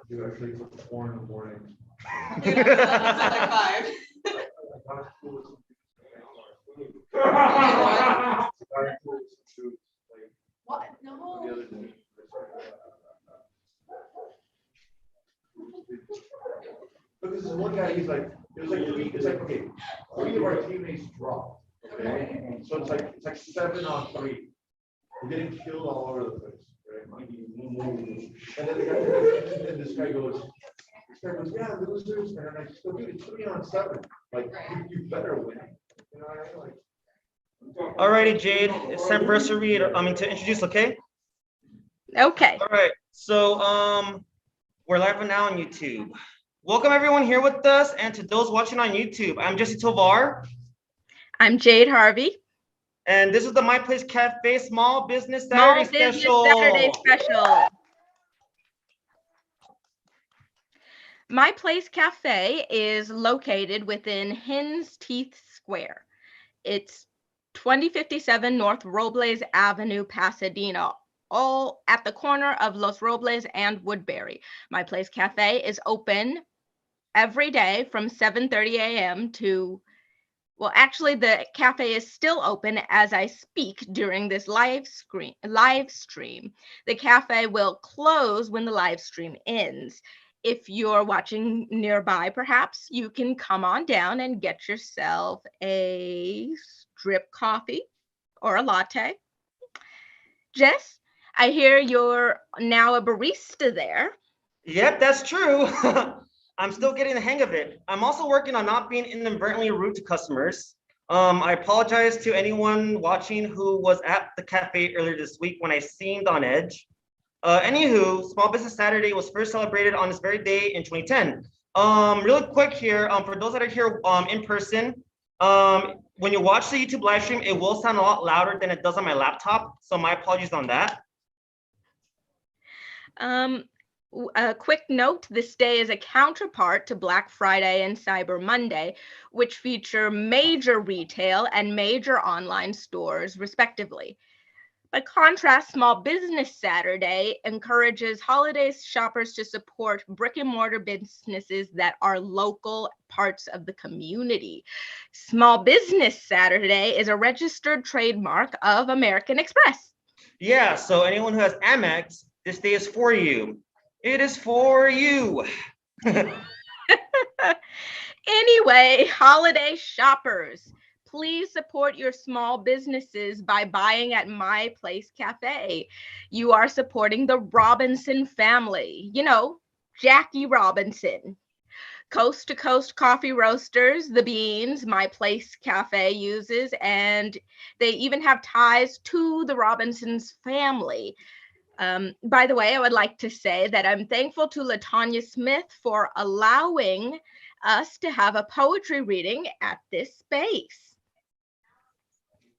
You actually took 4 in the morning. Like 5. What? No. But this is one guy, he's like, it's like, okay, 3 of our teammates dropped. Okay. So it's like 7 on 3. We're getting killed all over the place. Right? And then this guy goes, yeah, losers. And then I just go, dude, it's 3 on 7. Like, you better win. You know what I mean? Like, alrighty, Jade, it's time for us to read, to introduce, okay? Okay. All right, so we're live now on YouTube. Welcome everyone here with us, and to those watching on YouTube, I'm Jesse Tovar. I'm Jade Harvey. And this is the My Place Cafe Small Business Saturday Special. My Place Cafe is located within Hens Teeth Square. It's 2057 North Robles Avenue, Pasadena, all at the corner of Los Robles and Woodbury. My Place Cafe is open every day from 7:30 a.m. to, well, actually the cafe is still open as I speak during this live stream. The cafe will close when the live stream ends. If you're watching nearby, perhaps you can come on down and get yourself a drip coffee or a latte. Jess, I hear you're now a barista there. Yep, that's true. I'm still getting the hang of it. I'm also working on not being inadvertently rude to customers. I apologize to anyone watching who was at the cafe earlier this week when I seemed on edge. Anywho, Small Business Saturday was first celebrated on this very day in 2010. Really quick here, for those that are here in person, when you watch the YouTube live stream, it will sound a lot louder than it does on my laptop. So my apologies on that. A quick note, this day is a counterpart to Black Friday and Cyber Monday, which feature major retail and major online stores, respectively. By contrast, Small Business Saturday encourages holiday shoppers to support brick and mortar businesses that are local parts of the community. Small Business Saturday is a registered trademark of American Express. Yeah, so anyone who has Amex, this day is for you. It is for you. Anyway, holiday shoppers, please support your small businesses by buying at My Place Cafe. You are supporting the Robinson family, you know, Jackie Robinson. Coast to Coast Coffee Roasters, the beans My Place Cafe uses, and they even have ties to the Robinsons family. By the way, I would like to say that I'm thankful to LaTanya Smith for allowing us to have a poetry reading at this space.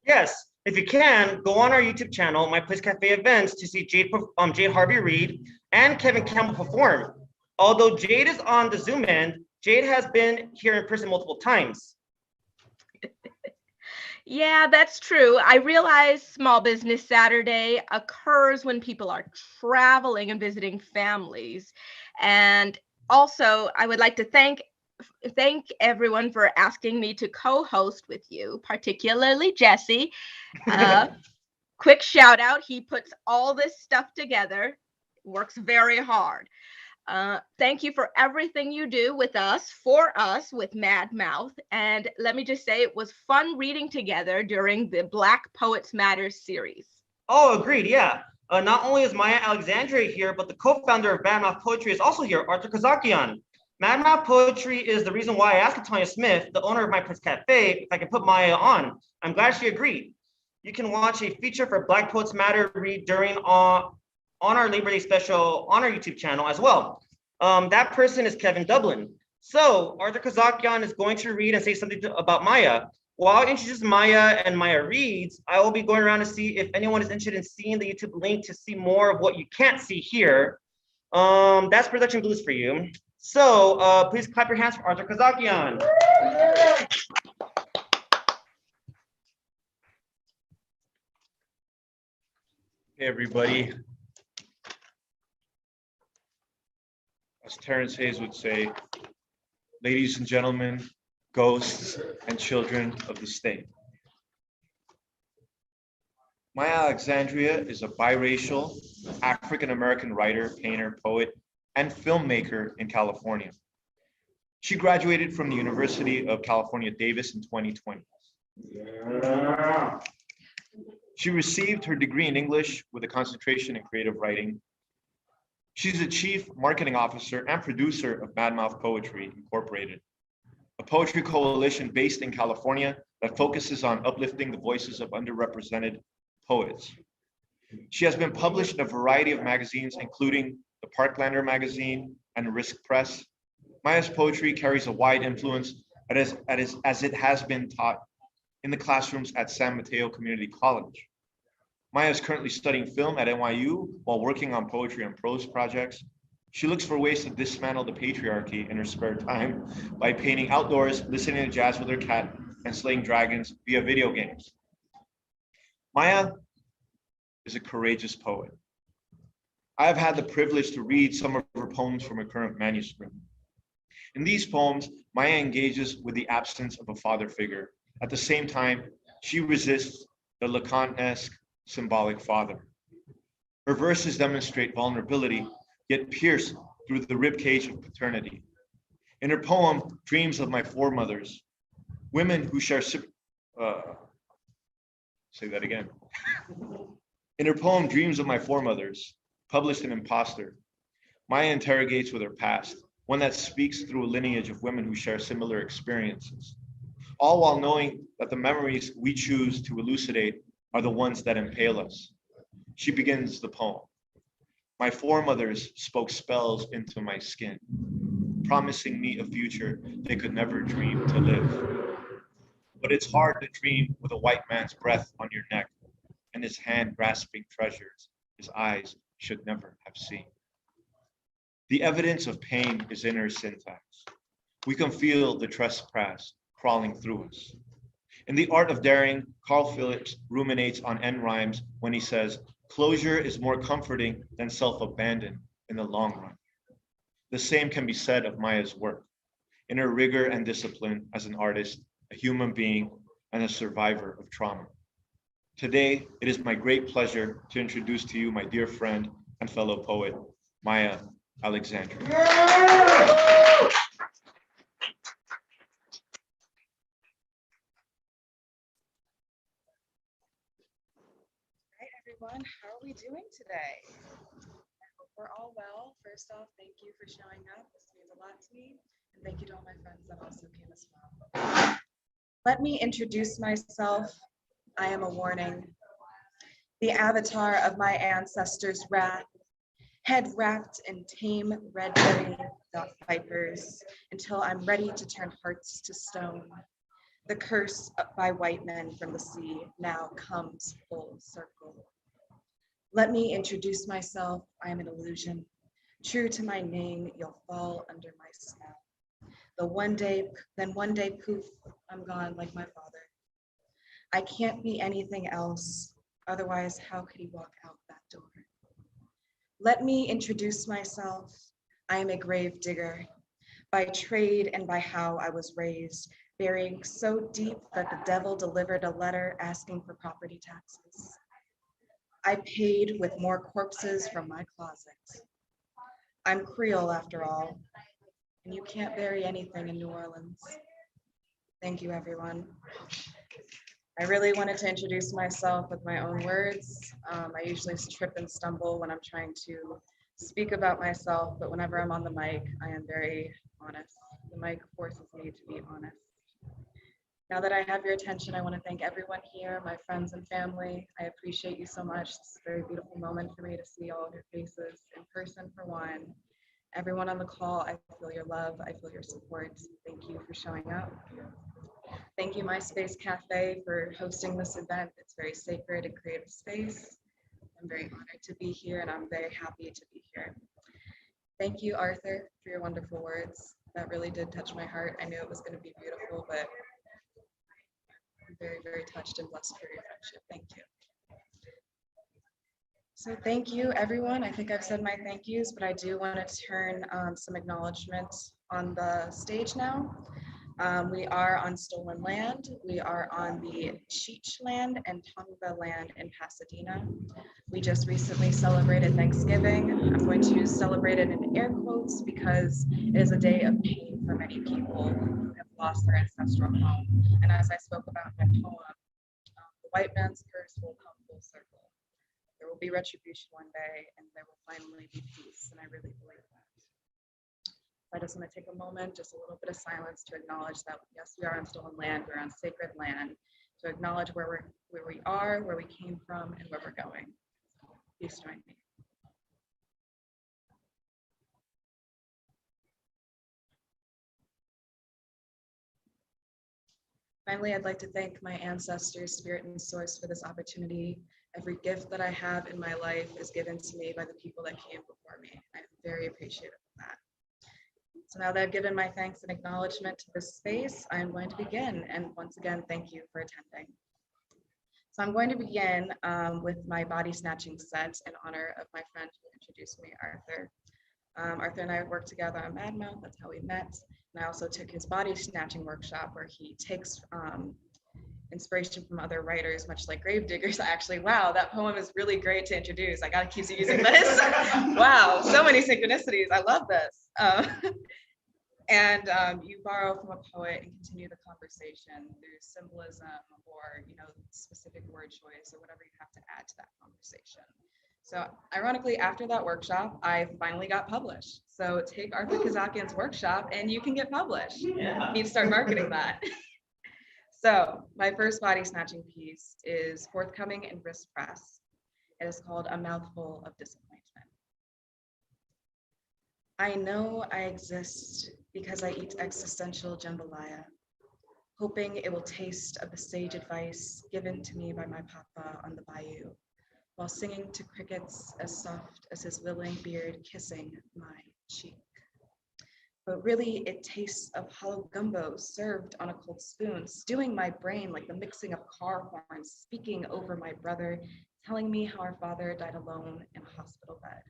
Yes, if you can, go on our YouTube channel, My Place Cafe Events, to see Jade Harvey read and Kevin Campbell perform. Although Jade is on the Zoom end, Jade has been here in person multiple times. Yeah, that's true. I realize Small Business Saturday occurs when people are traveling and visiting families. And also, I would like to thank everyone for asking me to co-host with you, particularly Jesse. Quick shout out. He puts all this stuff together, works very hard. Thank you for everything you do with us, for us, with Mad Mouth. And let me just say, it was fun reading together during the Black Poets Matter series. Oh, agreed, yeah. Not only is Maya Alexandria here, but the co-founder of Mad Mouth Poetry is also here, Arthur Kazakian. Mad Mouth Poetry is the reason why I asked LaTanya Smith, the owner of My Place Cafe, if I could put Maya on. I'm glad she agreed. You can watch a feature for Black Poets Matter read during on our Labor Day special on our YouTube channel as well. That person is Kevin Dublin. So Arthur Kazakian is going to read and say something about Maya. While I introduce Maya and Maya reads, I will be going around to see if anyone is interested in seeing the YouTube link to see more of what you can't see here. That's production blues for you. So please clap your hands for Arthur Kazakian. Everybody. As Terrence Hayes would say, ladies and gentlemen, ghosts and children of the state. Maya Alexandria is a biracial African-American writer, painter, poet, and filmmaker in California. She graduated from the University of California, Davis in 2020. She received her degree in English with a concentration in creative writing. She's the chief marketing officer and producer of Mad Mouth Poetry Incorporated, a poetry coalition based in California that focuses on uplifting the voices of underrepresented poets. She has been published in a variety of magazines, including the Parklander magazine and Risk Press. Maya's poetry carries a wide influence as it has been taught in the classrooms at San Mateo Community College. Maya is currently studying film at NYU while working on poetry and prose projects. She looks for ways to dismantle the patriarchy in her spare time by painting outdoors, listening to jazz with her cat, and slaying dragons via video games. Maya is a courageous poet. I have had the privilege to read some of her poems from her current manuscript. In these poems, Maya engages with the absence of a father figure. At the same time, she resists the Lacan-esque symbolic father. Her verses demonstrate vulnerability, yet pierce through the ribcage of paternity. In her poem, Dreams of My Foremothers, women who share, say that again. In her poem, Dreams of My Foremothers, published in Imposter, Maya interrogates with her past, one that speaks through a lineage of women who share similar experiences, all while knowing that the memories we choose to elucidate are the ones that impale us. She begins the poem. My foremothers spoke spells into my skin, promising me a future they could never dream to live. But it's hard to dream with a white man's breath on your neck and his hand grasping treasures his eyes should never have seen. The evidence of pain is in her syntax. We can feel the trespass crawling through us. In The Art of Daring, Carl Phillips ruminates on end rhymes when he says, closure is more comforting than self-abandon in the long run. The same can be said of Maya's work. In her rigor and discipline as an artist, a human being, and a survivor of trauma. Today, it is my great pleasure to introduce to you my dear friend and fellow poet, Maya Alexandria. Everyone, how are we doing today? I hope we're all well. First off, thank you for showing up. This means a lot to me. And thank you to all my friends that also came as well. Let me introduce myself. I am a warning. The avatar of my ancestors' wrath, head wrapped in tame red-berry vipers until I'm ready to turn hearts to stone. The curse by white men from the sea now comes full circle. Let me introduce myself. I am an illusion. True to my name, you'll fall under my spell. One day, poof, I'm gone like my father. I can't be anything else. Otherwise, how could he walk out that door? Let me introduce myself. I am a grave digger. By trade and by how I was raised, burying so deep that the devil delivered a letter asking for property taxes. I paid with more corpses from my closet. I'm Creole after all, and you can't bury anything in New Orleans. Thank you, everyone. I really wanted to introduce myself with my own words. I usually trip and stumble when I'm trying to speak about myself, but whenever I'm on the mic, I am very honest. The mic forces me to be honest. Now that I have your attention, I want to thank everyone here, my friends and family. I appreciate you so much. It's a very beautiful moment for me to see all of your faces in person for one. Everyone on the call, I feel your love. I feel your support. Thank you for showing up. Thank you, My Space Cafe, for hosting this event. It's very sacred and creative space. I'm very honored to be here, and I'm very happy to be here. Thank you, Arthur, for your wonderful words. That really did touch my heart. I knew it was going to be beautiful, but I'm very, very touched and blessed for your friendship. Thank you. So thank you, everyone. I think I've said my thank yous, but I do want to turn some acknowledgements on the stage now. We are on stolen land. We are on the Cheech land and Tonga land in Pasadena. We just recently celebrated Thanksgiving. I'm going to celebrate it in air quotes because it is a day of pain for many people who have lost their ancestral home. And as I spoke about in my poem, the white man's curse will come full circle. There will be retribution one day, and there will finally be peace, and I really believe that. I just want to take a moment, just a little bit of silence to acknowledge that, yes, we are on stolen land, we're on sacred land, to acknowledge where we are, where we came from, and where we're going. Please join me. Finally, I'd like to thank my ancestors, spirit, and source for this opportunity. Every gift that I have in my life is given to me by the people that came before me. I'm very appreciative of that. So now that I've given my thanks and acknowledgement to this space, I'm going to begin. And once again, thank you for attending. So I'm going to begin with my body snatching set in honor of my friend who introduced me, Arthur. Arthur and I worked together on Mad Mouth, that's how we met. And I also took his body snatching workshop where he takes inspiration from other writers, much like Gravediggers. Actually, wow, that poem is really great to introduce. I gotta keep using this. Wow, so many synchronicities, I love this. And you borrow from a poet and continue the conversation through symbolism or, specific word choice or whatever you have to add to that conversation. So ironically, after that workshop, I finally got published. So take Arthur Kazakian's workshop and you can get published. Yeah. Need to start marketing that. So my first body snatching piece is forthcoming in Wrist Press. It is called A Mouthful of Disappointment. I know I exist because I eat existential jambalaya, hoping it will taste of the sage advice given to me by my papa on the bayou, while singing to crickets as soft as his willing beard kissing my cheek. But really, it tastes of hollow gumbo served on a cold spoon, stewing my brain like the mixing of car horns, speaking over my brother, telling me how our father died alone in a hospital bed.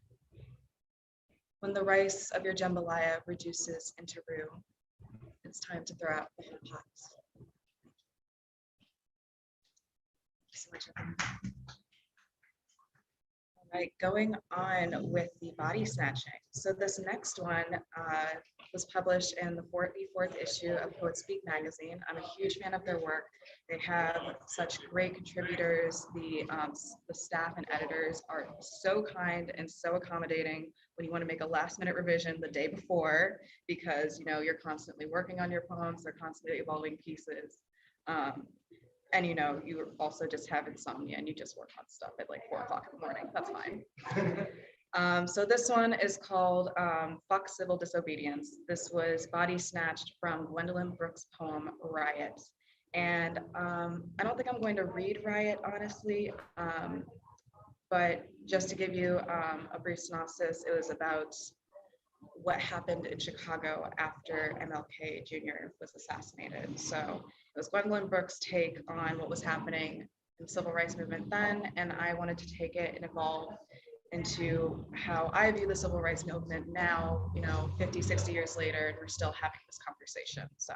When the rice of your jambalaya reduces into roux, it's time to throw out the whole pot. Thank you so much, everyone. All right, going on with the body snatching. So this next one was published in the 44th issue of Poet Speak magazine. I'm a huge fan of their work. They have such great contributors. The staff and editors are so kind and so accommodating when you want to make a last minute revision the day before, because you're constantly working on your poems, they're constantly evolving pieces. And you also just have insomnia and you just work on stuff at like 4 o'clock in the morning. That's fine. So this one is called Fuck Civil Disobedience. This was body snatched from Gwendolyn Brooks' poem Riot. And I don't think I'm going to read Riot, honestly, but just to give you a brief synopsis, it was about what happened in Chicago after MLK Jr. was assassinated. So it was Gwendolyn Brooks' take on what was happening in the civil rights movement then, and I wanted to take it and evolve into how I view the civil rights movement now, 50, 60 years later, and we're still having this conversation. So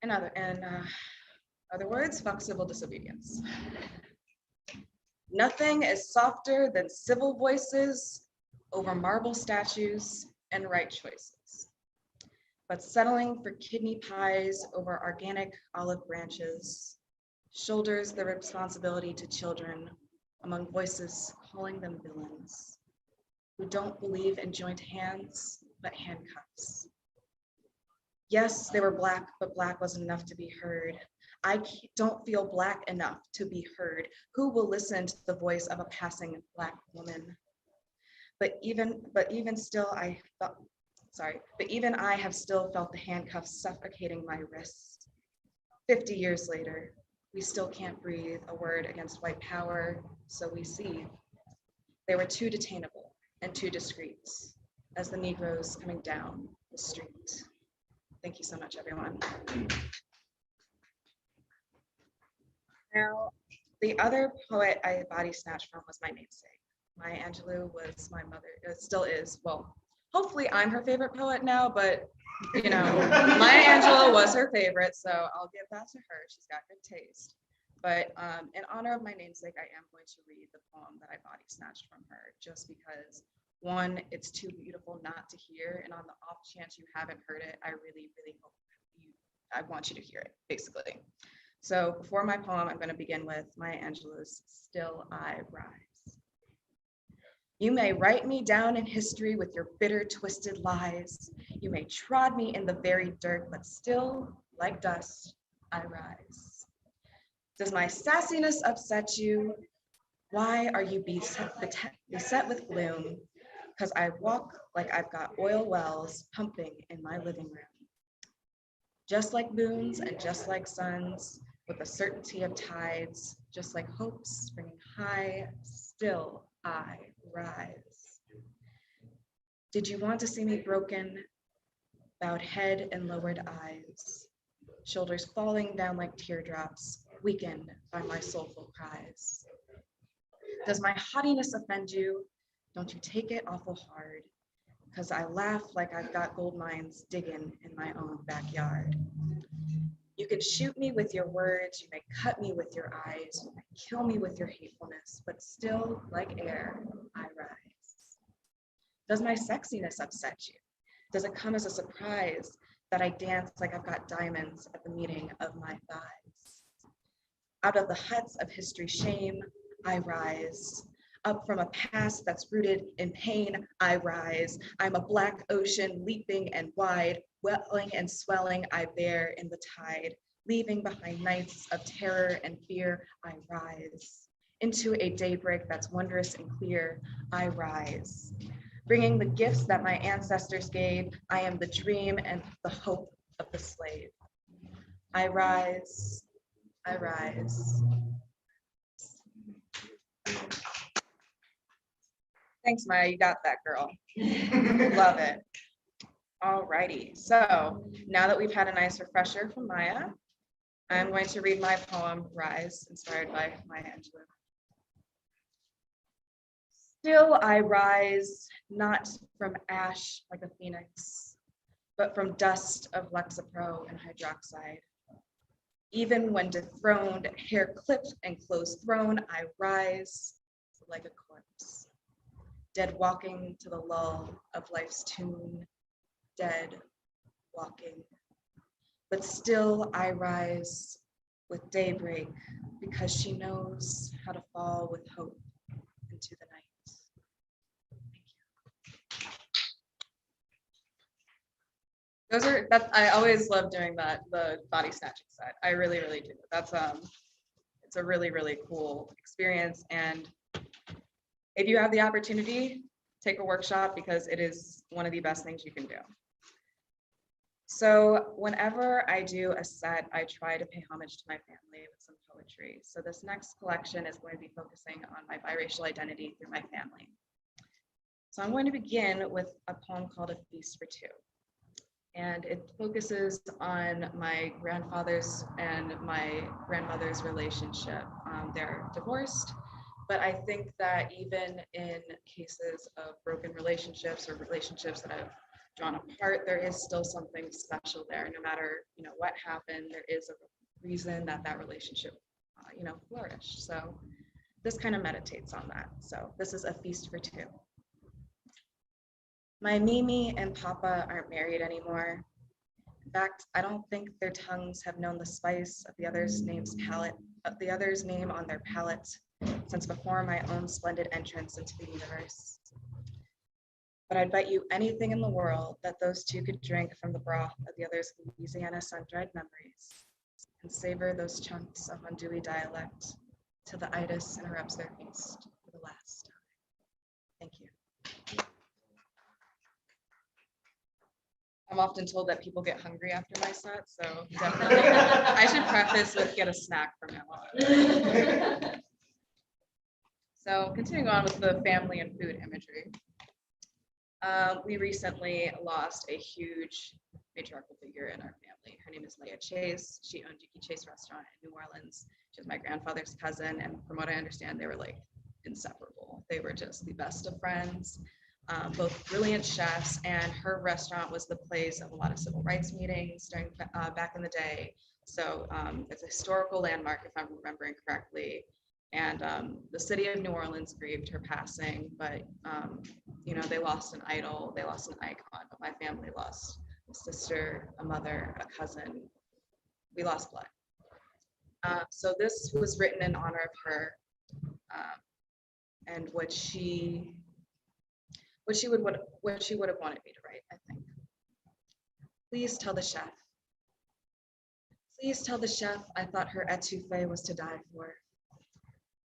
in other words, fuck civil disobedience. Nothing is softer than civil voices over marble statues and right choices, but settling for kidney pies over organic olive branches shoulders the responsibility to children among voices calling them villains who don't believe in joint hands, but handcuffs. Yes, they were Black, but Black wasn't enough to be heard. I don't feel Black enough to be heard. Who will listen to the voice of a passing Black woman? But even I have still felt the handcuffs suffocating my wrists. 50 years later, we still can't breathe a word against white power, so we see. They were too detainable and too discreet as the Negroes coming down the street. Thank you so much, everyone. Now, The other poet I body snatched from was my namesake. Maya Angelou was my mother, it still is. Well, hopefully I'm her favorite poet now, but you know, Maya Angelou was her favorite, so I'll give that to her. She's got good taste. But in honor of my namesake, I am going to read the poem that I body snatched from her, just because one, it's too beautiful not to hear, and on the off chance you haven't heard it, I really, really hope I want you to hear it, basically. So before my poem, I'm going to begin with Maya Angelou's Still I Rise. You may write me down in history with your bitter, twisted lies. You may trod me in the very dirt, but still, like dust, I rise. Does my sassiness upset you? Why are you beset with gloom? Because I walk like I've got oil wells pumping in my living room. Just like moons and just like suns, with the certainty of tides, just like hopes springing high, still I rise. Did you want to see me broken, bowed head and lowered eyes, shoulders falling down like teardrops, weakened by my soulful cries? Does my haughtiness offend you? Don't you take it awful hard, because I laugh like I've got gold mines digging in my own backyard. You can shoot me with your words, you may cut me with your eyes, you may kill me with your hatefulness, but still, like air, I rise. Does my sexiness upset you? Does it come as a surprise that I dance like I've got diamonds at the meeting of my thighs? Out of the huts of history's shame, I rise. Up from a past that's rooted in pain, I rise. I'm a black ocean leaping and wide, welling and swelling, I bear in the tide. Leaving behind nights of terror and fear, I rise. Into a daybreak that's wondrous and clear, I rise. Bringing the gifts that my ancestors gave, I am the dream and the hope of the slave. I rise, I rise. Thanks, Maya, you got that, girl. Love it. All righty, so now that we've had a nice refresher from Maya, I'm going to read my poem, Rise, inspired by Maya Angelou. Still I rise, not from ash like a phoenix, but from dust of Lexapro and hydroxide. Even when dethroned, hair clipped and clothes thrown, I rise like a corpse. Dead walking to the lull of life's tune, dead walking. But still I rise with daybreak because she knows how to fall with hope into the night. Thank you. I always love doing that, the body snatching side. I really, really do. That's it's a really, really cool experience. And if you have the opportunity, take a workshop because it is one of the best things you can do. So whenever I do a set, I try to pay homage to my family with some poetry. So this next collection is going to be focusing on my biracial identity through my family. So I'm going to begin with a poem called A Feast for Two. And it focuses on my grandfather's and my grandmother's relationship. They're divorced, but I think that even in cases of broken relationships or relationships that have drawn apart, there is still something special there. No matter what happened, there is a reason that that relationship flourished. So this kind of meditates on that. So this is A Feast for Two. My Mimi and Papa aren't married anymore. In fact, I don't think their tongues have known the spice of the other's name on their palate since before my own splendid entrance into the universe. But I'd bet you anything in the world that those two could drink from the broth of the other's Louisiana sun-dried memories and savor those chunks of Andouille dialect till the itis interrupts their feast for the last time. Thank you. I'm often told that people get hungry after my set, so definitely I should preface with get a snack from now on. So continuing on with the family and food imagery. We recently lost a huge matriarchal figure in our family. Her name is Leah Chase. She owned Yuki Chase restaurant in New Orleans She was my grandfather's cousin, and from what I understand, they were like inseparable. They were just the best of friends, both brilliant chefs, and her restaurant was the place of a lot of civil rights meetings during back in the day. So it's a historical landmark, if I'm remembering correctly. And the city of New Orleans grieved her passing, but you know, they lost an idol, they lost an icon, but my family lost a sister, a mother, a cousin. We lost blood. So this was written in honor of her, and what she would have wanted me to write, I think. Please tell the chef. Please tell the chef I thought her etouffee was to die for.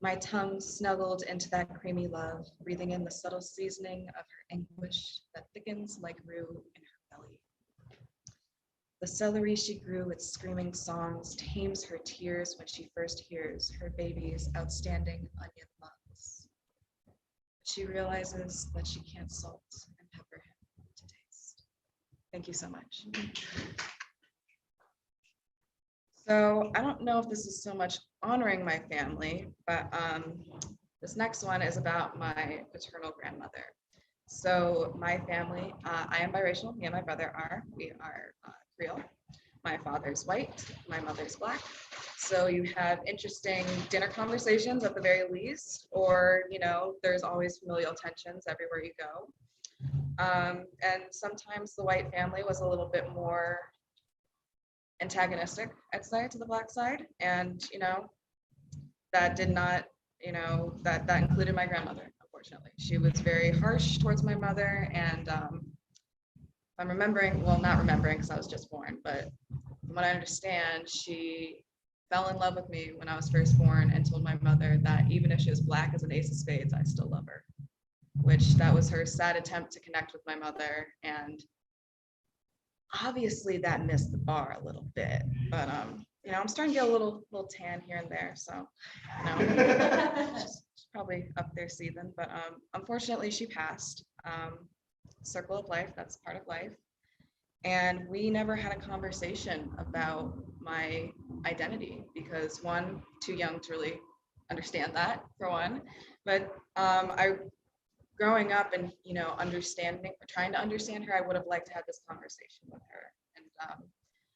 My tongue snuggled into that creamy love, breathing in the subtle seasoning of her anguish that thickens like rue in her belly. The celery she grew with screaming songs tames her tears when she first hears her baby's outstanding onion lungs. She realizes that she can't salt and pepper him to taste. Thank you so much. So I don't know if this is so much honoring my family, but this next one is about my paternal grandmother. So my family, I am biracial, me and my brother are. We are Creole. My father's white, my mother's Black. So you have interesting dinner conversations at the very least, or, you know, there's always familial tensions everywhere you go. And sometimes the white family was a little bit more antagonistic, I'd say, to the Black side. And, you know, that did not, you know, that included my grandmother, unfortunately. She was very harsh towards my mother. And I'm remembering, well, not remembering because I was just born, but from what I understand, she fell in love with me when I was first born and told my mother that even if she was Black as an ace of spades, I still love her, which that was her sad attempt to connect with my mother. And obviously that missed the bar a little bit, but you know, I'm starting to get a little tan here and there, so you know, she's probably up there seething. But unfortunately, she passed. Circle of life, that's part of life. And we never had a conversation about my identity because one, too young to really understand that, for one. But growing up and, you know, understanding or trying to understand her, I would have liked to have this conversation with her. And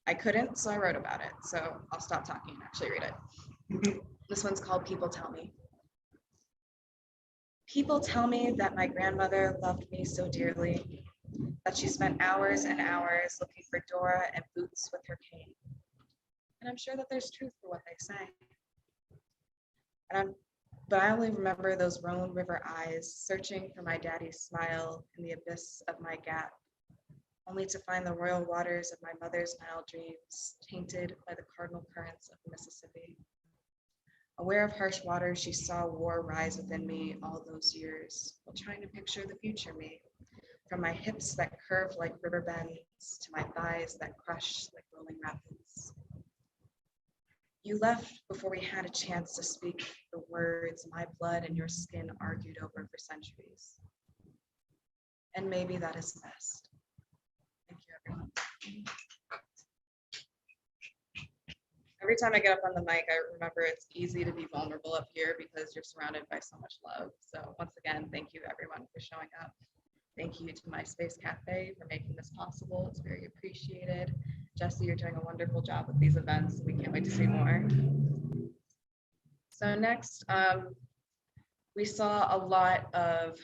I couldn't, so I wrote about it. So I'll stop talking and actually read it. This one's called People Tell Me. People tell me that my grandmother loved me so dearly, that she spent hours and hours looking for Dora and Boots with her cane. And I'm sure that there's truth for what they say. But I only remember those Rhone River eyes searching for my daddy's smile in the abyss of my gap, only to find the royal waters of my mother's Nile dreams tainted by the cardinal currents of the Mississippi. Aware of harsh waters, she saw war rise within me all those years, while trying to picture the future me, from my hips that curve like river bends to my thighs that crush like rolling rapids. You left before we had a chance to speak the words my blood and your skin argued over for centuries. And maybe that is best. Thank you, everyone. Every time I get up on the mic, I remember it's easy to be vulnerable up here because you're surrounded by so much love. So once again, thank you everyone for showing up. Thank you to My Space Cafe for making this possible. It's very appreciated. Jesse, you're doing a wonderful job with these events. We can't wait to see more. So next, we saw a lot of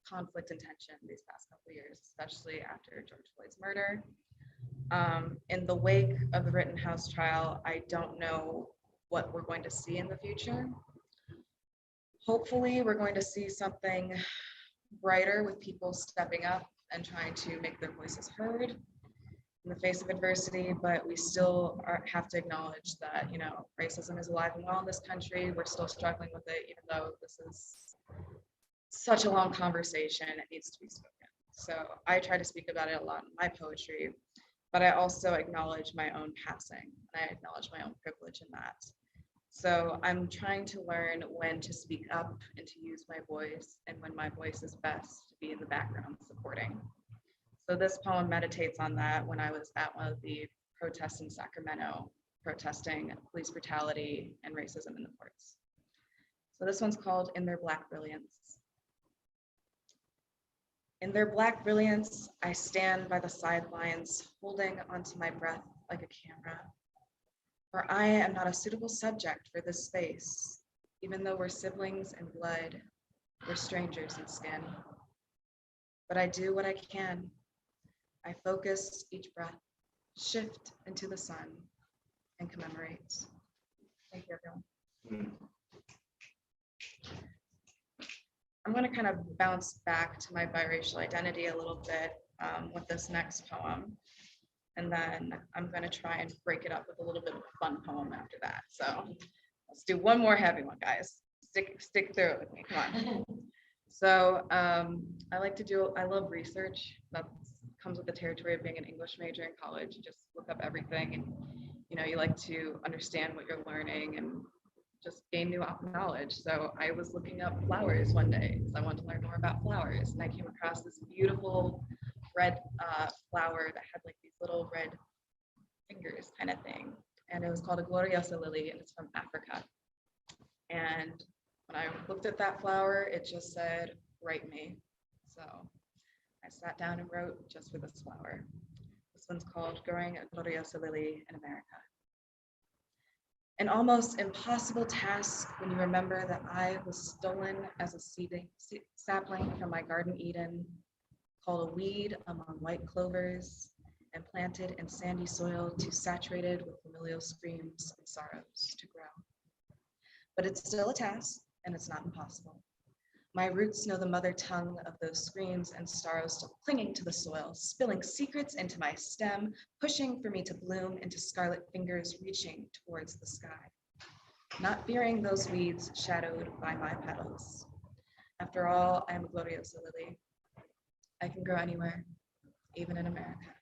conflict and tension these past couple of years, especially after George Floyd's murder. In the wake of the Rittenhouse trial, I don't know what we're going to see in the future. Hopefully, we're going to see something brighter with people stepping up and trying to make their voices heard in the face of adversity, but we still have to acknowledge that, you know, racism is alive and well in this country. We're still struggling with it, even though this is such a long conversation, it needs to be spoken. So I try to speak about it a lot in my poetry, but I also acknowledge my own passing, and I acknowledge my own privilege in that. So I'm trying to learn when to speak up and to use my voice, and when my voice is best to be in the background supporting. So this poem meditates on that when I was at one of the protests in Sacramento protesting police brutality and racism in the courts. So this one's called In Their Black Brilliance. In their black brilliance, I stand by the sidelines, holding onto my breath like a camera. For I am not a suitable subject for this space, even though we're siblings in blood, we're strangers in skin. But I do what I can. I focus each breath, shift into the sun, and commemorate. Thank you, everyone. I'm going to kind of bounce back to my biracial identity a little bit with this next poem. And then I'm going to try and break it up with a little bit of a fun poem after that. So let's do one more heavy one, guys. Stick through it with me. Come on. So I love research. That comes with the territory of being an English major in college. You just look up everything, and you like to understand what you're learning and just gain new knowledge. So I was looking up flowers one day because I wanted to learn more about flowers, and I came across this beautiful red flower that had like these little red fingers kind of thing, and it was called a gloriosa lily, and it's from Africa. And when I looked at that flower, it just said, "Write me." So I sat down and wrote just for this flower. This one's called Growing a Gloriosa Lily in America. An almost impossible task when you remember that I was stolen as a sapling from my garden Eden, called a weed among white clovers, and planted in sandy soil too saturated with familial screams and sorrows to grow. But it's still a task, and it's not impossible. My roots know the mother tongue of those screams and sorrows, still clinging to the soil, spilling secrets into my stem, pushing for me to bloom into scarlet fingers reaching towards the sky. Not fearing those weeds shadowed by my petals. After all, I am a gloriosa lily. I can grow anywhere, even in America.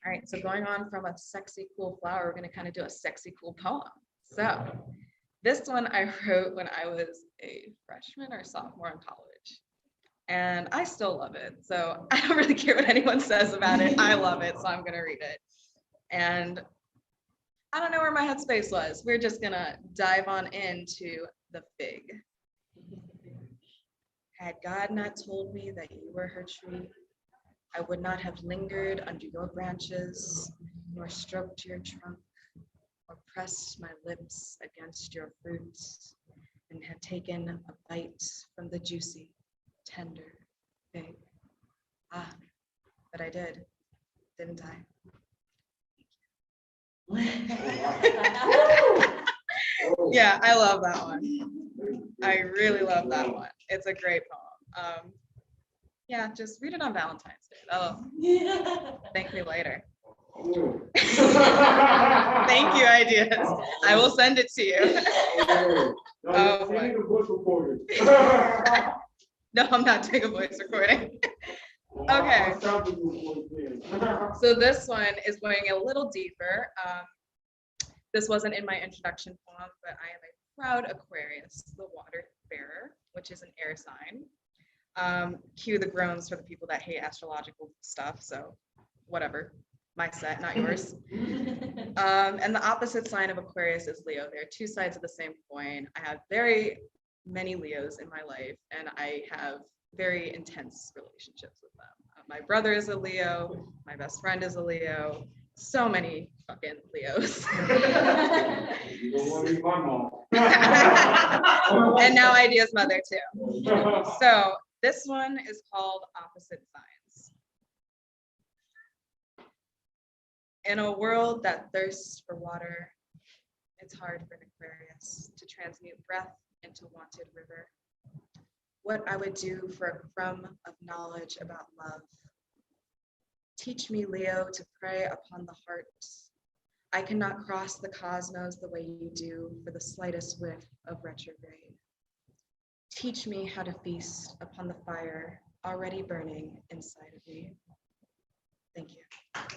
All right, so going on from a sexy, cool flower, we're gonna kind of do a sexy, cool poem. So this one I wrote when I was a freshman or sophomore in college. And I still love it. So I don't really care what anyone says about it. I love it, so I'm gonna read it. And I don't know where my headspace was. We're just gonna dive on into the fig. Had God not told me that you were her tree, I would not have lingered under your branches, nor stroked your trunk, or pressed my lips against your fruits, and had taken a bite from the juicy, tender fig. Ah, but I did, didn't I? Yeah, I love that one. I really love that one. It's a great poem. Yeah, just read it on Valentine's Day. Oh, thank me later. Thank you, ideas. I will send it to you. Oh, no, I'm not doing a voice recording. Okay. So this one is going a little deeper. This wasn't in my introduction poem, but I am a proud Aquarius, the water bearer, which is an air sign. Cue the groans for the people that hate astrological stuff. So whatever, my set, not yours. And the opposite sign of Aquarius is Leo. They're two sides of the same coin. I have very many Leos in my life, and I have very intense relationships with them. My brother is a Leo. My best friend is a Leo. So many fucking Leos. You don't want to be my mom. And now Idea's mother too. So this one is called Opposite Signs. In a world that thirsts for water, it's hard for an Aquarius to transmute breath into wanted river. What I would do for a crumb of knowledge about love. Teach me, Leo, to prey upon the heart. I cannot cross the cosmos the way you do for the slightest whiff of retrograde. Teach me how to feast upon the fire already burning inside of me. Thank you. I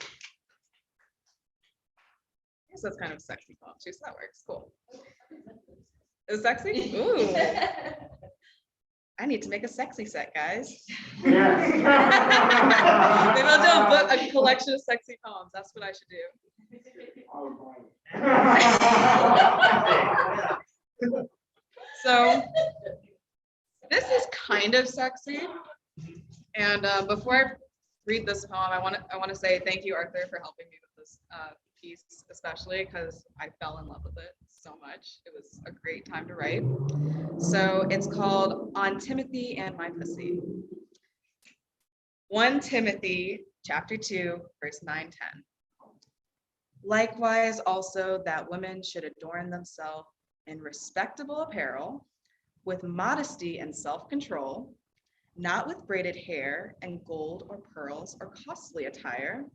guess that's kind of a sexy poem too, so that works. Cool. Is it sexy? Ooh. I need to make a sexy set, guys. Yes. Maybe I'll do a collection of sexy poems. That's what I should do. So this is kind of sexy. And before I read this poem, I want to say thank you, Arthur, for helping me with this piece, especially because I fell in love with it so much. It was a great time to write. So it's called On Timothy and My Pussy. 1 Timothy chapter 2, verse 9-10. Likewise also that women should adorn themselves in respectable apparel, with modesty and self-control, not with braided hair and gold or pearls or costly attire,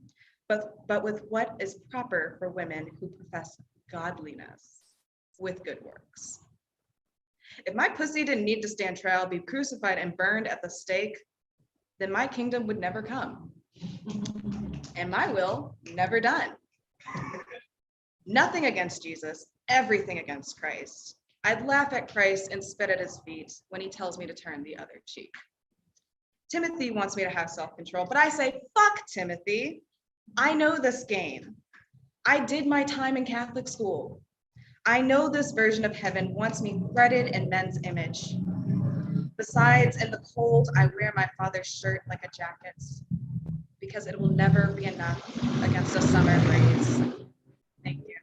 but with what is proper for women who profess godliness with good works. If my pussy didn't need to stand trial, be crucified and burned at the stake, then my kingdom would never come, and my will never done. Nothing against Jesus, everything against Christ. I'd laugh at Christ and spit at his feet when he tells me to turn the other cheek. Timothy wants me to have self-control, but I say, fuck Timothy. I know this game. I did my time in Catholic school. I know this version of heaven wants me threaded in men's image. Besides, in the cold, I wear my father's shirt like a jacket because it will never be enough against a summer breeze. Thank you.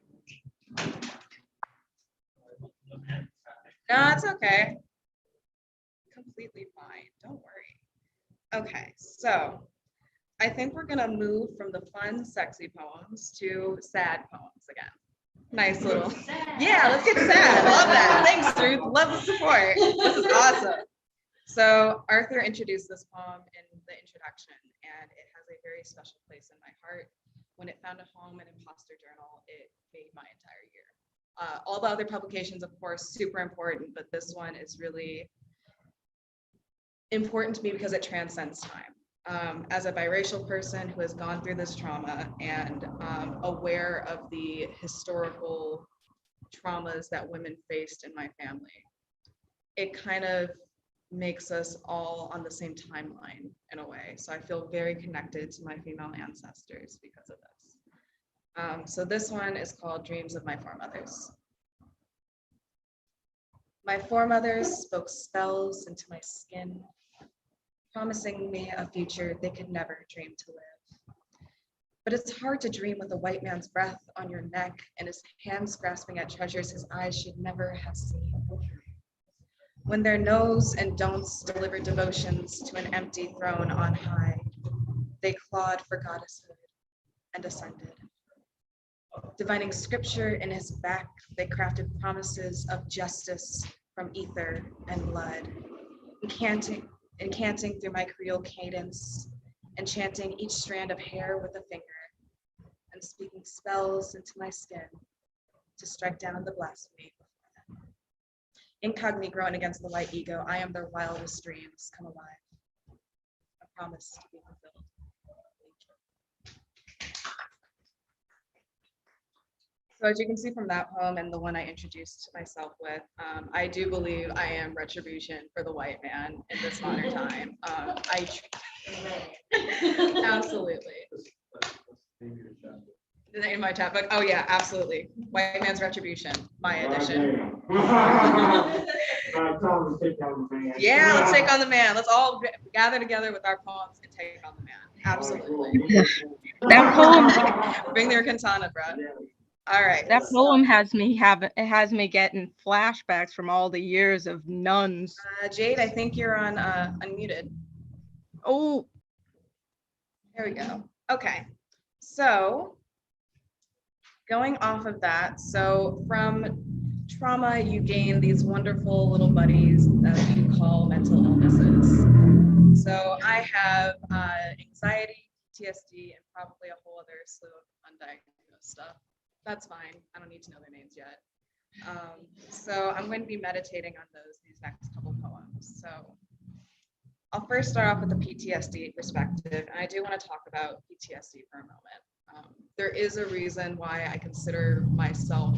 No, it's okay. Completely fine. Don't worry. Okay, so I think we're gonna move from the fun, sexy poems to sad poems again. Nice little. Yeah, let's get sad. Love that. Thanks, Ruth. Love the support. This is awesome. So Arthur introduced this poem in the introduction, and it has a very special place in my heart. When it found a home in Imposter Journal, it made my entire year. All the other publications, of course, super important, but this one is really important to me because it transcends time. As a biracial person who has gone through this trauma and aware of the historical traumas that women faced in my family, it kind of makes us all on the same timeline in a way. So I feel very connected to my female ancestors because of this. So this one is called Dreams of My Foremothers. My foremothers spoke spells into my skin, promising me a future they could never dream to live. But it's hard to dream with a white man's breath on your neck and his hands grasping at treasures his eyes should never have seen. When their no's and don'ts delivered devotions to an empty throne on high, they clawed for goddesshood and ascended. Divining scripture in his back, they crafted promises of justice from ether and blood, incanting through my Creole cadence, enchanting each strand of hair with a finger, and speaking spells into my skin to strike down the blasphemy. Incognito growing against the white ego, I am their wildest dreams come alive. A promise to be fulfilled. So as you can see from that poem and the one I introduced myself with, I do believe I am retribution for the white man in this modern time. Absolutely. In my chat book. Oh yeah, absolutely. White man's retribution, Maya edition. Yeah, let's take on the man. Let's all gather together with our poems and take on the man. Absolutely. That poem, Bring their katana, bro. All right. that poem has me getting flashbacks from all the years of nuns. Jade, I think you're on unmuted. Oh, There we go. Okay. So going off of that, so from trauma, you gain these wonderful little buddies that you call mental illnesses. So I have anxiety, PTSD, and probably a whole other slew of undiagnosed stuff. That's fine. I don't need to know their names yet. So I'm going to be meditating on these next couple poems. So I'll first start off with the PTSD perspective, and I do want to talk about PTSD for a moment. There is a reason why I consider myself,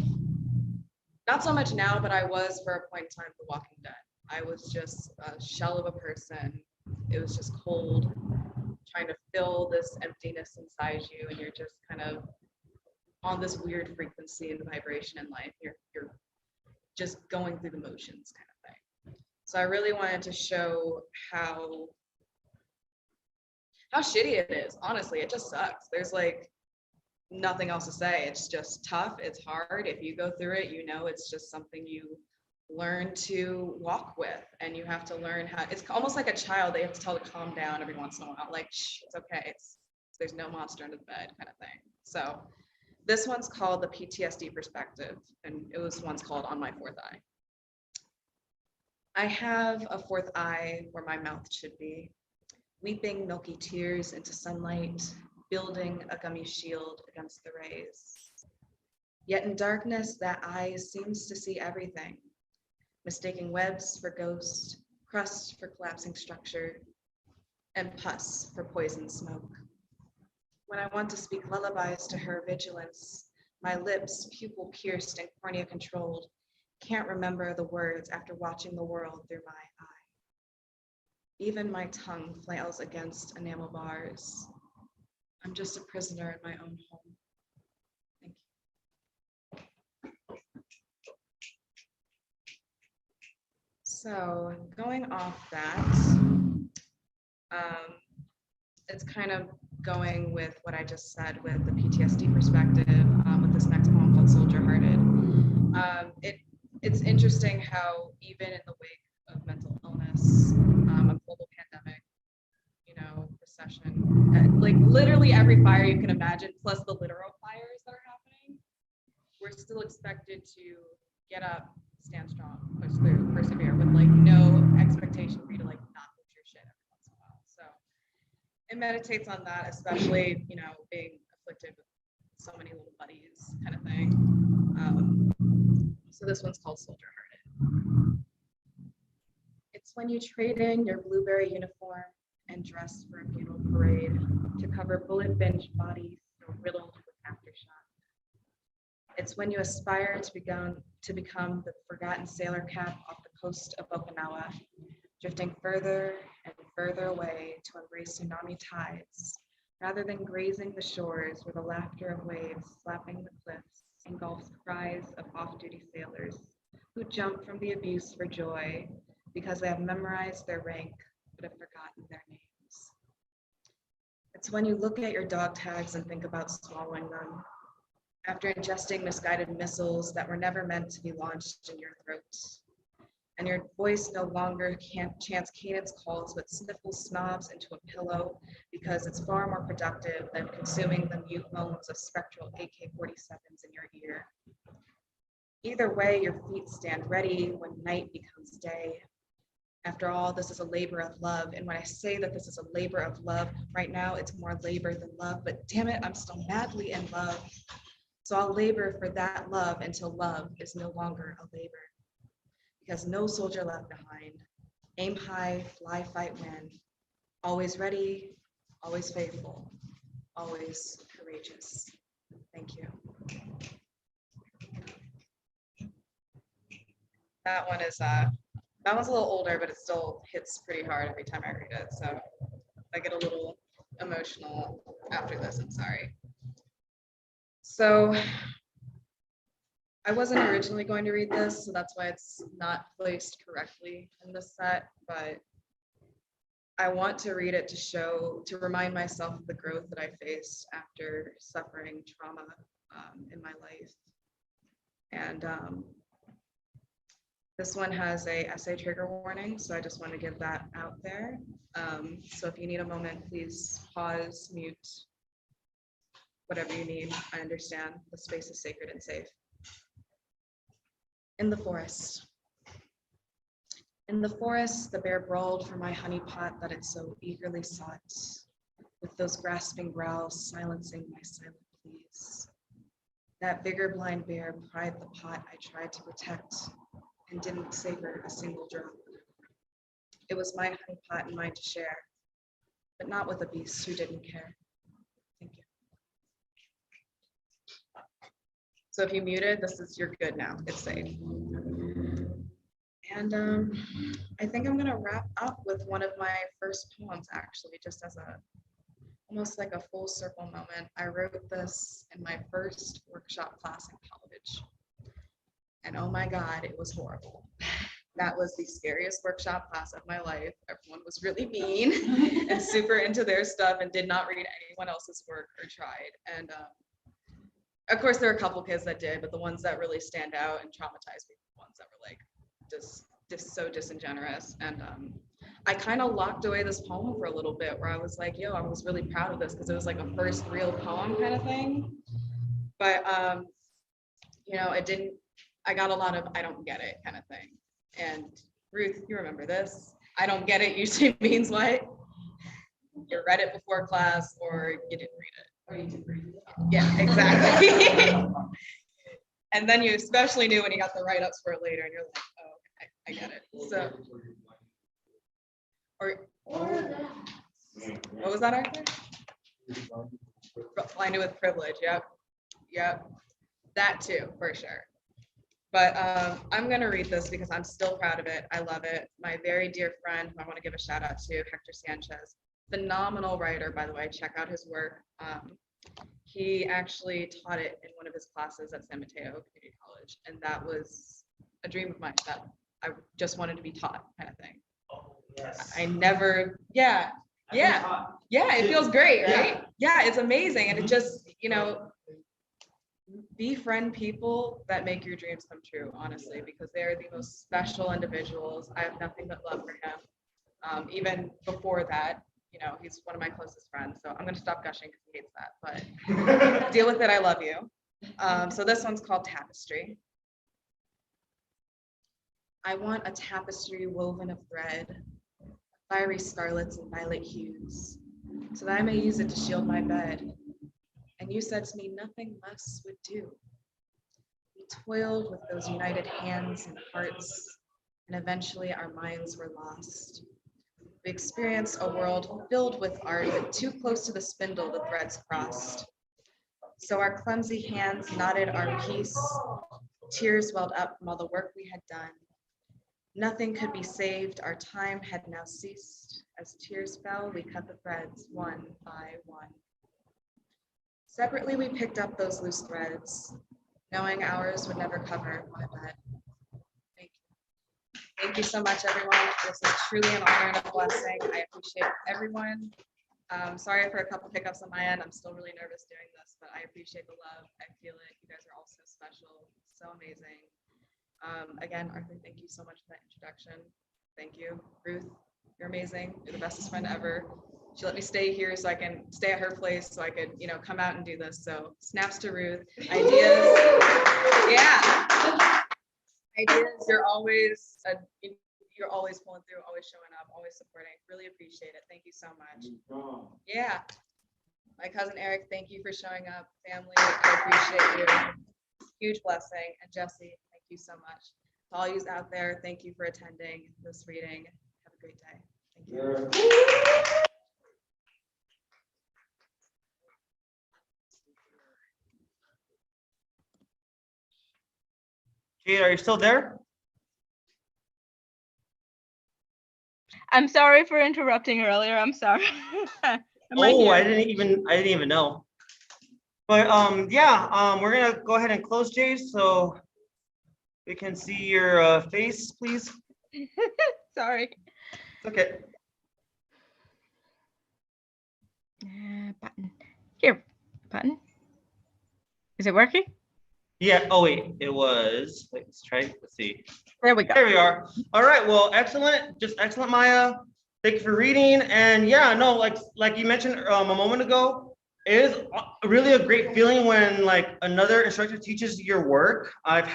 not so much now, but I was for a point in time, The Walking Dead. I was just a shell of a person. It was just cold, trying to fill this emptiness inside you, and you're just kind of on this weird frequency and vibration in life. You're just going through the motions kind of thing. So I really wanted to show how shitty it is. Honestly, it just sucks. There's like nothing else to say. It's just tough. It's hard. If you go through it, you know it's just something you learn to walk with, and you have to learn how. It's almost like a child. They have to tell to calm down every once in a while. Like, shh, it's okay. There's no monster under the bed, kind of thing. So this one's called the PTSD perspective, and it was once called On My Fourth Eye. I have a fourth eye where my mouth should be, weeping milky tears into sunlight, building a gummy shield against the rays. Yet in darkness, that eye seems to see everything, mistaking webs for ghosts, crust for collapsing structure, and pus for poison smoke. When I want to speak lullabies to her vigilance, my lips, pupil pierced and cornea controlled, can't remember the words after watching the world through my eye. Even my tongue flails against enamel bars. I'm just a prisoner in my own home. Thank you. So going off that, it's kind of going with what I just said with the PTSD perspective, with this next poem called Soldier Hearted. It's interesting how even in the wake of mental illness, a global pandemic, recession, like literally every fire you can imagine, plus the literal fires that are happening, we're still expected to get up, stand strong, push through, persevere, with like no expectation for you to like not lose your shit every once in a while. So it meditates on that, especially, being afflicted with so many little buddies kind of thing. So this one's called Soldier Hearted. It's when you trade in your blueberry uniform and dress for a funeral parade to cover bullet-binged bodies so riddled with aftershock. It's when you aspire to become the forgotten sailor cap off the coast of Okinawa, drifting further and further away to embrace tsunami tides, rather than grazing the shores where the laughter of waves slapping the cliffs engulfs cries of off-duty sailors who jump from the abuse for joy because they have memorized their rank but have forgotten their names. It's when you look at your dog tags and think about swallowing them after ingesting misguided missiles that were never meant to be launched in your throat. And your voice no longer chants cadence calls but sniffles snobs into a pillow because it's far more productive than consuming the mute moans of spectral AK-47s in your ear. Either way, your feet stand ready when night becomes day. After all, this is a labor of love. And when I say that this is a labor of love, right now it's more labor than love, but damn it, I'm still madly in love. So I'll labor for that love until love is no longer a labor. Because no soldier left behind. Aim high, fly, fight, win. Always ready, always faithful, always courageous. Thank you. That one's a little older, but it still hits pretty hard every time I read it. So I get a little emotional after this, I'm sorry. So I wasn't originally going to read this, so that's why it's not placed correctly in this set, but I want to read it to remind myself of the growth that I faced after suffering trauma in my life. And this one has a essay trigger warning, so I just want to give that out there. So if you need a moment, please pause, mute, whatever you need. I understand the space is sacred and safe. In the forest. In the forest, the bear brawled for my honeypot that it so eagerly sought, with those grasping growls silencing my silent pleas. That vigor-blind bear pried the pot I tried to protect and didn't savor a single drop. It was my honeypot and mine to share, but not with a beast who didn't care. Thank you. So if you muted, you're good now. It's safe. And I think I'm gonna wrap up with one of my first poems, actually, just as a almost like a full circle moment. I wrote this in my first workshop class in college. And oh my God, it was horrible. That was the scariest workshop class of my life. Everyone was really mean and super into their stuff and did not read anyone else's work or tried. And of course, there were a couple kids that did, but the ones that really stand out and traumatize me, the ones that were like just so disingenuous. And I kind of locked away this poem for a little bit where I was like, yo, I was really proud of this because it was like a first real poem kind of thing. But, you know, it didn't, I got a lot of I don't get it kind of thing. And Ruth, you remember this? I don't get it usually means what? You read it before class or you didn't read it. Or you didn't read it. Yeah, exactly. And then you especially knew when you got the write-ups for it later and you're like, oh, okay, I get it. So, or what was that Arthur? Blinded with privilege, yep. That too, for sure. But I'm gonna read this because I'm still proud of it. I love it. My very dear friend, who I want to give a shout out to, Hector Sanchez, phenomenal writer, by the way. Check out his work. He actually taught it in one of his classes at San Mateo Community College, and that was a dream of mine that I just wanted to be taught, kind of thing. Oh, yes. I never, yeah, it feels great, right? Yeah, it's amazing, and it just, you know, befriend people that make your dreams come true, honestly, because they are the most special individuals. I have nothing but love for him. Even before that, you know, he's one of my closest friends. So I'm going to stop gushing because he hates that, but deal with it. I love you. So this one's called Tapestry. I want a tapestry woven of thread, fiery scarlets and violet hues, so that I may use it to shield my bed. And you said to me, nothing less would do. We toiled with those united hands and hearts, and eventually our minds were lost. We experienced a world filled with art, but too close to the spindle the threads crossed. So our clumsy hands knotted our piece. Tears welled up from all the work we had done. Nothing could be saved. Our time had now ceased. As tears fell, we cut the threads one by one. Separately, we picked up those loose threads, knowing ours would never cover my bed. Thank you. Thank you so much, everyone. This is truly an honor and a blessing. I appreciate everyone. Sorry for a couple hiccups on my end. I'm still really nervous doing this, but I appreciate the love. I feel it. You guys are all so special, so amazing. Again, Arthur, thank you so much for that introduction. Thank you. Ruth, you're amazing. You're the bestest friend ever. She let me stay here so I can stay at her place so I could, you know, come out and do this. So snaps to Ruth. Ideas. Yeah. Ideas. You're always pulling through, always showing up, always supporting. Really appreciate it. Thank you so much. Yeah. My cousin Eric, thank you for showing up. Family, I appreciate you. Huge blessing. And Jesse, thank you so much. To all yous out there, thank you for attending this reading. Have a great day. Thank you. Kate, are you still there? I'm sorry for interrupting earlier. I'm sorry. Am I Oh, here? I didn't even know. But yeah, we're gonna go ahead and close, Jay, so we can see your face, please. Sorry. It's okay. Button. Here, button. Is it working? Yeah. Oh wait, it was. Wait, let's try. Let's see. There we go. There we are. All right. Well, excellent. Just excellent, Maya. Thank you for reading. And yeah, no, like you mentioned a moment ago, it is really a great feeling when like another instructor teaches your work. I've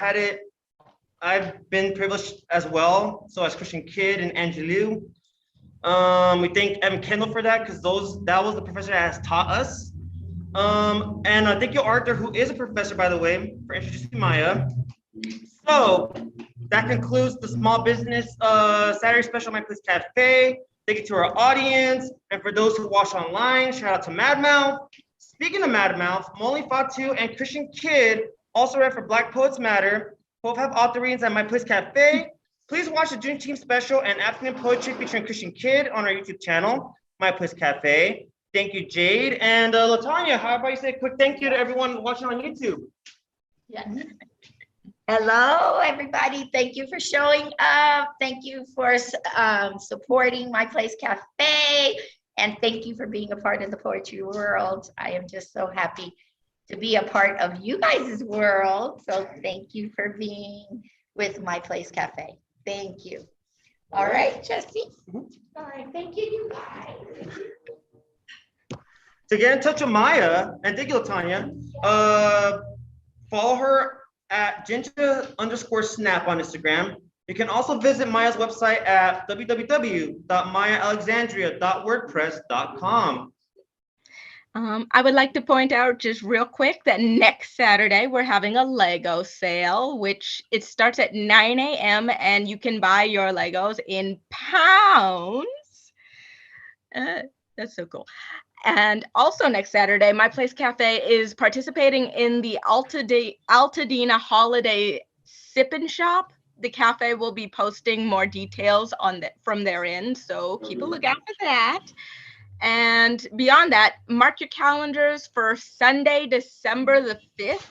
been privileged as well. So as Christian Kidd and Angelou. We thank Evan Kendall for that because that was the professor that has taught us. And thank you, Arthur, who is a professor, by the way, for introducing Maya. So that concludes the small business Saturday special at My Place Cafe. Thank you to our audience. And for those who watch online, shout out to Madmouth. Speaking of Madmouth, Molly Fatu and Christian Kidd also read for Black Poets Matter. Both have author readings at My Place Cafe. Please watch the Juneteenth special and afternoon poetry featuring Christian Kid on our YouTube channel, My Place Cafe. Thank you, Jade. And Latanya, how about you say a quick thank you to everyone watching on YouTube? Yes. Hello, everybody. Thank you for showing up. Thank you for supporting My Place Cafe. And thank you for being a part of the poetry world. I am just so happy to be a part of you guys' world. So thank you for being with My Place Cafe. Thank you. All right, Jesse. All right, thank you, you guys. To get in touch with Maya, and thank you, Latanya, follow her at Jinja_snap on Instagram. You can also visit Maya's website at www.mayaalexandria.wordpress.com. I would like to point out just real quick that next Saturday we're having a Lego sale, which it starts at 9 a.m. and you can buy your Legos in pounds. That's so cool. And also next Saturday, My Place Cafe is participating in the Altadena Holiday Sip and Shop. The cafe will be posting more details on from their end, so keep a lookout for that. And beyond that, mark your calendars for Sunday, December the 5th.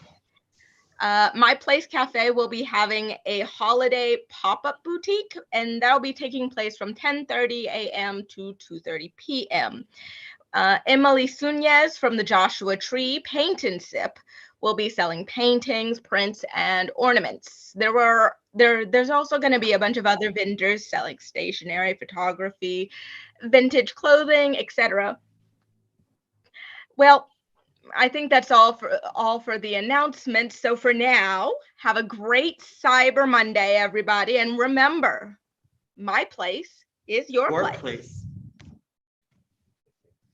My Place Cafe will be having a holiday pop-up boutique, and that'll be taking place from 10:30 a.m. to 2:30 p.m. Emily Sunez from the Joshua Tree Paint and Sip will be selling paintings, prints, and ornaments. There's also going to be a bunch of other vendors selling stationery, photography, vintage clothing, etc. Well, I think that's all for the announcements. So for now, have a great Cyber Monday, everybody, and remember, my place is your place.